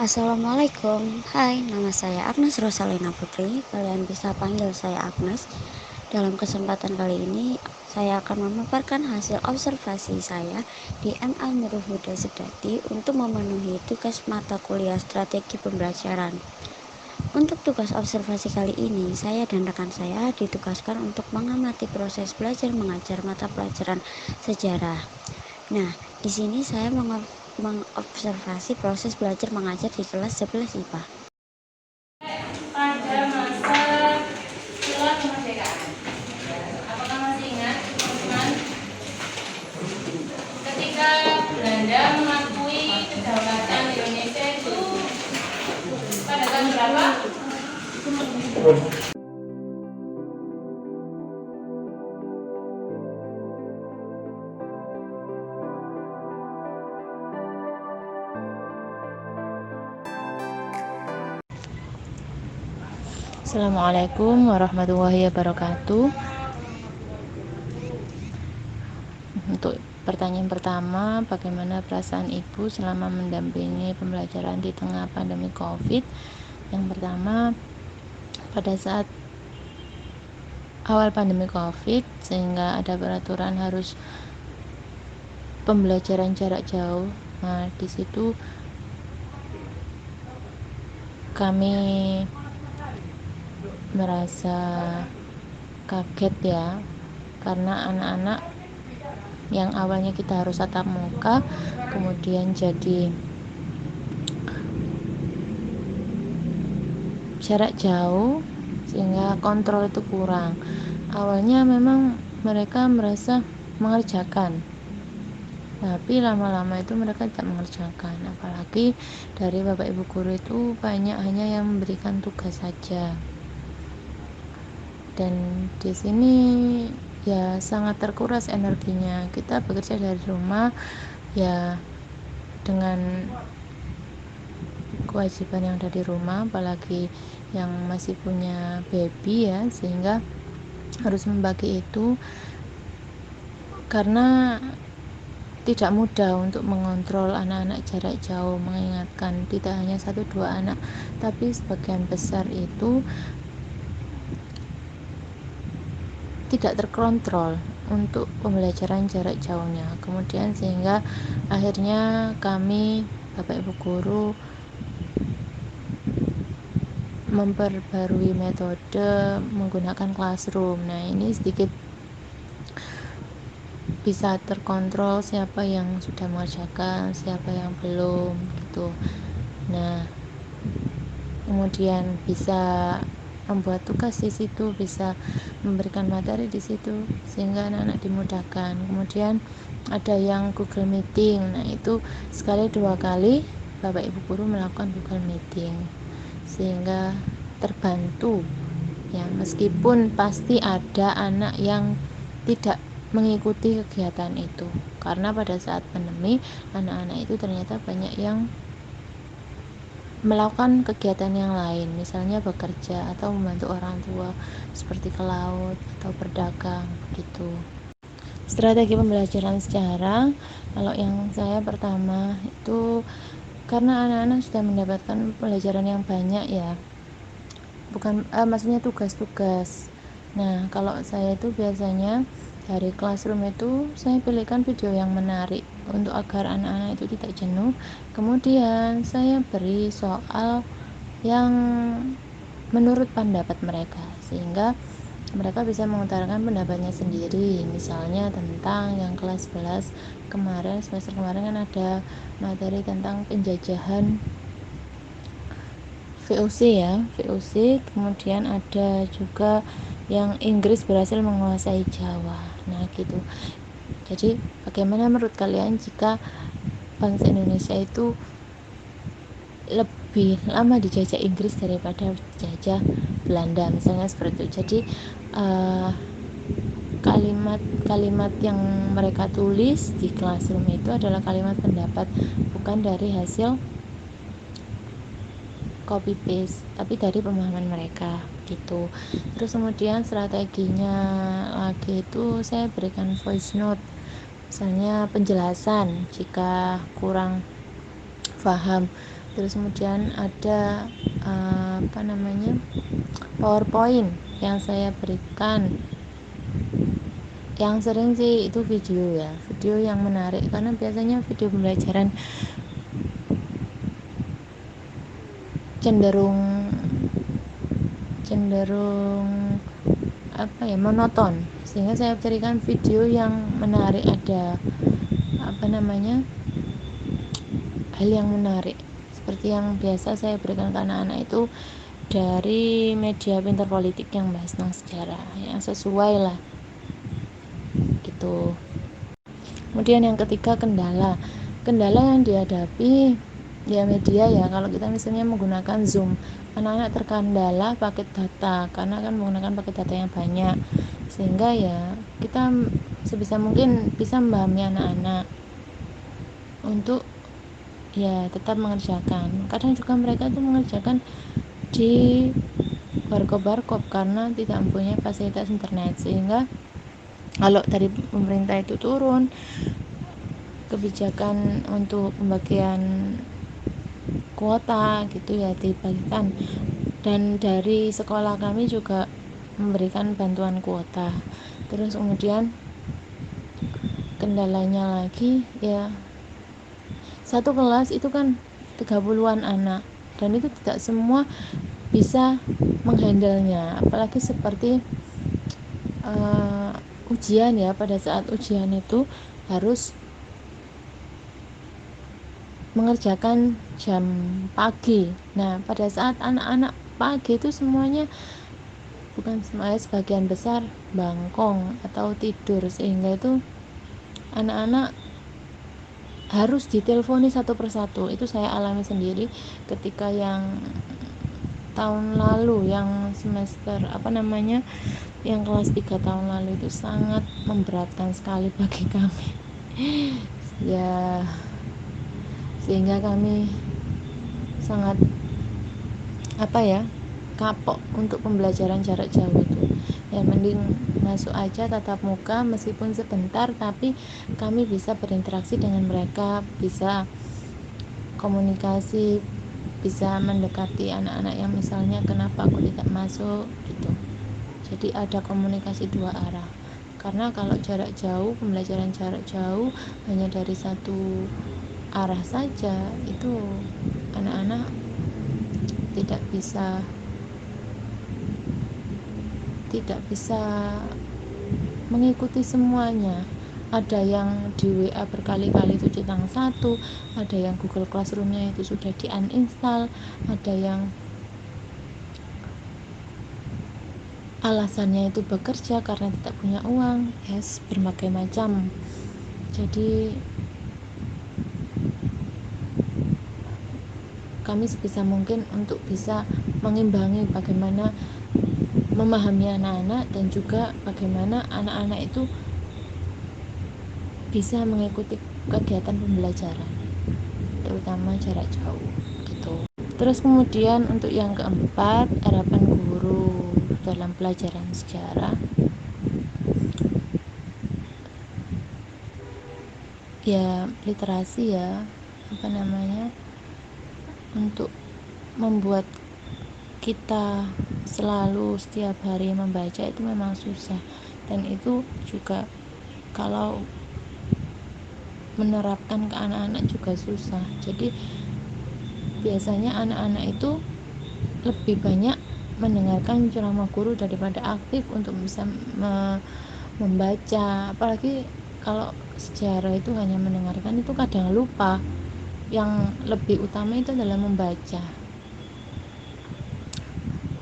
Assalamualaikum. Hai, nama saya Agnes Rosalina Putri. Kalian bisa panggil saya Agnes. Dalam kesempatan kali ini, saya akan memaparkan hasil observasi saya di MA Nurul Huda Sedati untuk memenuhi tugas mata kuliah strategi pembelajaran. Untuk tugas observasi kali ini, saya dan rekan saya ditugaskan untuk mengamati proses belajar mengajar mata pelajaran sejarah. Nah, di sini saya mengobservasi proses belajar mengajar di kelas 11 IPA. Pada masa setelah kemerdekaan, apakah masih ingat teman-teman ketika Belanda mengakui kedaulatan Indonesia itu pada tahun berapa? Assalamualaikum warahmatullahi wabarakatuh. Untuk pertanyaan pertama, bagaimana perasaan Ibu selama mendampingi pembelajaran di tengah pandemi COVID? Yang pertama, pada saat awal pandemi COVID, sehingga ada peraturan harus pembelajaran jarak jauh. Nah, di situ kami merasa kaget ya, karena anak-anak yang awalnya kita harus tatap muka kemudian jadi jarak jauh, sehingga kontrol itu kurang. Awalnya memang mereka merasa mengerjakan, tapi lama-lama itu mereka tidak mengerjakan, apalagi dari Bapak Ibu guru itu banyak hanya yang memberikan tugas saja. Dan di sini ya sangat terkuras energinya. Kita bekerja dari rumah ya dengan kewajiban yang ada di rumah, apalagi yang masih punya baby ya, sehingga harus membagi itu, karena tidak mudah untuk mengontrol anak-anak jarak jauh, mengingatkan tidak hanya 1-2 anak, tapi sebagian besar itu tidak terkontrol untuk pembelajaran jarak jauhnya. Kemudian sehingga akhirnya kami Bapak Ibu guru memperbarui metode menggunakan classroom. Nah, ini sedikit bisa terkontrol siapa yang sudah mengerjakan, siapa yang belum gitu. Nah, kemudian bisa membuat tugas di situ, bisa memberikan materi di situ, sehingga anak-anak dimudahkan. Kemudian ada yang Google Meeting. Nah, itu sekali 2 kali Bapak Ibu guru melakukan Google Meeting, sehingga terbantu ya, meskipun pasti ada anak yang tidak mengikuti kegiatan itu, karena pada saat pandemi anak-anak itu ternyata banyak yang melakukan kegiatan yang lain, misalnya bekerja atau membantu orang tua seperti ke laut atau berdagang begitu. Strategi pembelajaran secara, kalau yang saya pertama itu karena anak-anak sudah mendapatkan pelajaran yang banyak ya, maksudnya tugas-tugas. Nah, kalau saya itu biasanya dari classroom itu saya pilihkan video yang menarik untuk agar anak-anak itu tidak jenuh. Kemudian saya beri soal yang menurut pendapat mereka, sehingga mereka bisa mengutarakan pendapatnya sendiri. Misalnya tentang yang kelas 11 kemarin, semester kemarin kan ada materi tentang penjajahan VOC ya, VOC. Kemudian ada juga yang Inggris berhasil menguasai Jawa. Nah, gitu. Jadi, bagaimana menurut kalian jika bangsa Indonesia itu lebih lama dijajah Inggris daripada dijajah Belanda, misalnya seperti itu. Jadi, kalimat-kalimat yang mereka tulis di classroom itu adalah kalimat pendapat, bukan dari hasil copy paste, tapi dari pemahaman mereka gitu. Terus kemudian strateginya lagi itu saya berikan voice note, misalnya penjelasan jika kurang paham terus kemudian ada PowerPoint yang saya berikan. Yang sering sih itu video ya, video yang menarik, karena biasanya video pembelajaran cenderung monoton, sehingga saya berikan video yang menarik, ada hal yang menarik seperti yang biasa saya berikan ke anak-anak itu dari media Pintar Politik yang bahas tentang sejarah, yang sesuai lah gitu. Kemudian yang ketiga, kendala yang dihadapi ya media ya. Kalau kita misalnya menggunakan Zoom, anak-anak terkendala paket data, karena kan menggunakan paket data yang banyak, sehingga ya kita sebisa mungkin bisa memahami anak-anak untuk ya tetap mengerjakan. Kadang juga mereka itu mengerjakan di warkop karena tidak mempunyai fasilitas internet, sehingga kalau dari pemerintah itu turun kebijakan untuk pembagian kuota gitu ya, dibagikan, dan dari sekolah kami juga memberikan bantuan kuota. Terus kemudian kendalanya lagi ya, satu kelas itu kan 30-an anak, dan itu tidak semua bisa menghandlenya, apalagi seperti ujian ya. Pada saat ujian itu harus mengerjakan jam pagi. Nah, pada saat anak-anak pagi itu semuanya, bukan semuanya, sebagian besar bangkong atau tidur, sehingga itu anak-anak harus diteleponi satu persatu. Itu saya alami sendiri ketika yang tahun lalu, yang semester yang kelas 3 tahun lalu, itu sangat memberatkan sekali bagi kami ya, sehingga kami sangat kapok untuk pembelajaran jarak jauh itu. Ya mending masuk aja tatap muka, meskipun sebentar, tapi kami bisa berinteraksi dengan mereka, bisa komunikasi, bisa mendekati anak-anak yang misalnya kenapa aku tidak masuk gitu. Jadi ada komunikasi dua arah. Karena kalau jarak jauh, pembelajaran jarak jauh hanya dari satu arah saja, itu anak-anak tidak bisa mengikuti semuanya. Ada yang di WA berkali-kali itu centang satu, ada yang Google Classroom-nya itu sudah di uninstall, ada yang alasannya itu bekerja karena tidak punya uang, berbagai macam. Jadi kami sebisa mungkin untuk bisa mengimbangi bagaimana memahami anak-anak, dan juga bagaimana anak-anak itu bisa mengikuti kegiatan pembelajaran, terutama jarak jauh gitu. Terus kemudian untuk yang keempat, harapan guru dalam pelajaran sejarah ya, literasi ya, untuk membuat kita selalu setiap hari membaca itu memang susah, dan itu juga kalau menerapkan ke anak-anak juga susah. Jadi biasanya anak-anak itu lebih banyak mendengarkan ceramah guru daripada aktif untuk bisa membaca. Apalagi kalau sejarah itu hanya mendengarkan, itu kadang lupa. Yang lebih utama itu adalah membaca,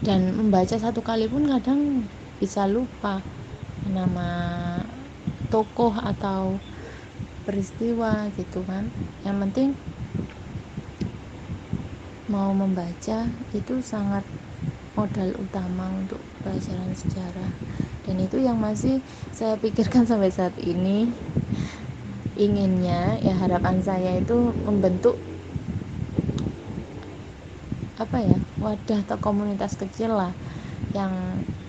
dan membaca satu kali pun kadang bisa lupa nama tokoh atau peristiwa gitu kan. Yang penting mau membaca itu sangat modal utama untuk pelajaran sejarah, dan itu yang masih saya pikirkan sampai saat ini. Inginnya ya, harapan saya itu membentuk wadah atau komunitas kecil lah, yang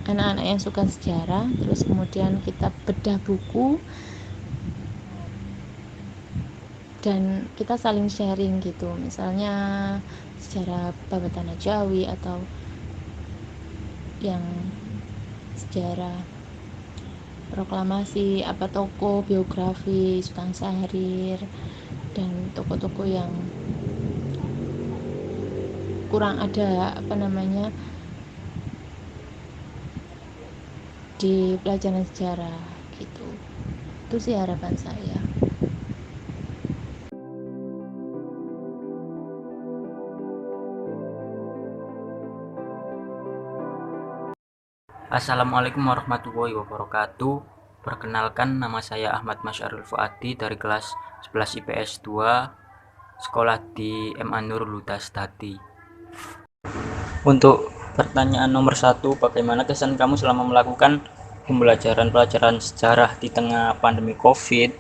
anak-anak yang suka sejarah, terus kemudian kita bedah buku dan kita saling sharing gitu, misalnya sejarah Babat Tanah Jawi atau yang sejarah proklamasi, apa tokoh biografi Sultan Syahrir dan tokoh-tokoh yang kurang ada di pelajaran sejarah gitu. Itu sih harapan saya. Assalamualaikum warahmatullahi wabarakatuh. Perkenalkan, nama saya Ahmad Masyarul Fuadi dari kelas 11 IPS 2, sekolah di MA Nurul Huda Stati. Untuk pertanyaan nomor 1, bagaimana kesan kamu selama melakukan pelajaran sejarah di tengah pandemi COVID?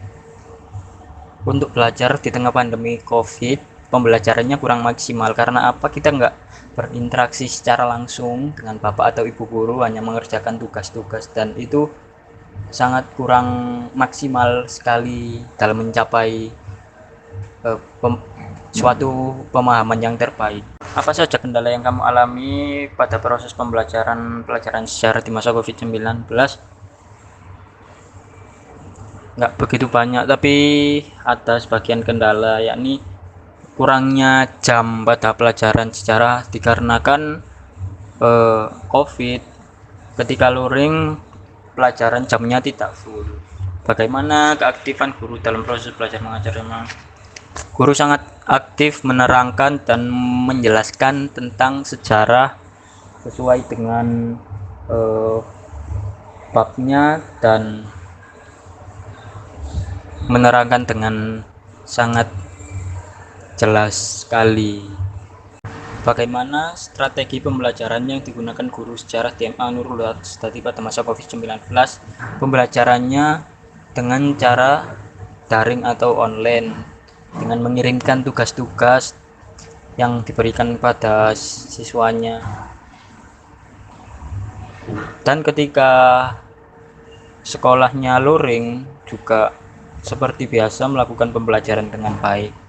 Untuk belajar di tengah pandemi COVID, pembelajarannya kurang maksimal. Karena apa? Kita nggak berinteraksi secara langsung dengan bapak atau ibu guru, hanya mengerjakan tugas-tugas, dan itu sangat kurang maksimal sekali dalam mencapai suatu pemahaman yang terbaik. Apa saja kendala yang kamu alami pada proses pelajaran sejarah di masa COVID-19? Nggak begitu banyak, tapi ada sebagian kendala, yakni kurangnya jam pada pelajaran sejarah dikarenakan COVID. Ketika luring, pelajaran jamnya tidak full. Bagaimana keaktifan guru dalam proses belajar mengajar? Memang guru sangat aktif menerangkan dan menjelaskan tentang sejarah sesuai dengan babnya dan menerangkan dengan sangat jelas sekali. Bagaimana strategi pembelajaran yang digunakan guru sejarah di MA Nurul Huda Stati pada masa COVID-19? Pembelajarannya dengan cara daring atau online, dengan mengirimkan tugas-tugas yang diberikan pada siswanya. Dan ketika sekolahnya luring juga seperti biasa melakukan pembelajaran dengan baik.